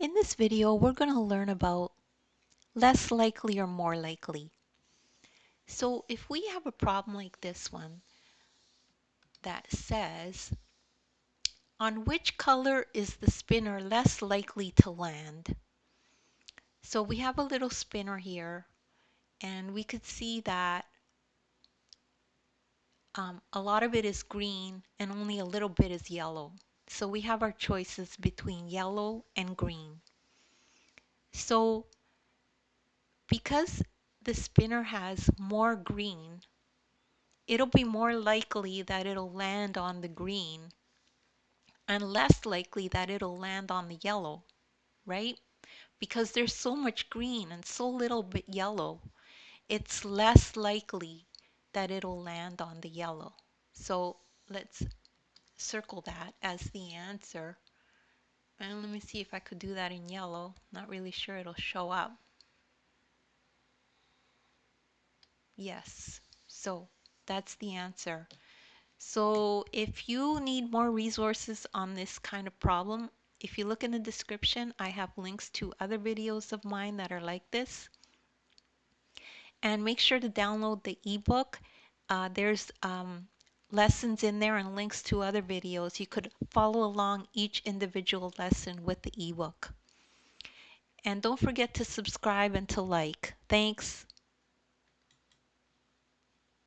In this video, we're going to learn about less likely or more likely. So if we have a problem like this one that says, on which color is the spinner less likely to land? So we have a little spinner here, and we could see that a lot of it is green and only a little bit is yellow. So we have our choices between yellow and green. So because the spinner has more green, it'll be more likely that it'll land on the green and less likely that it'll land on the yellow, right? Because there's so much green and so little bit yellow, it's less likely that it'll land on the yellow. So let's circle that as the answer. And let me see if I could do that in yellow. Not really sure it'll show up. Yes, so that's the answer. So if you need more resources on this kind of problem, if you look in the description, I have links to other videos of mine that are like this. And make sure to download the ebook. There's lessons in there and links to other videos. You could follow along each individual lesson with the ebook. And don't forget to subscribe and to like. Thanks.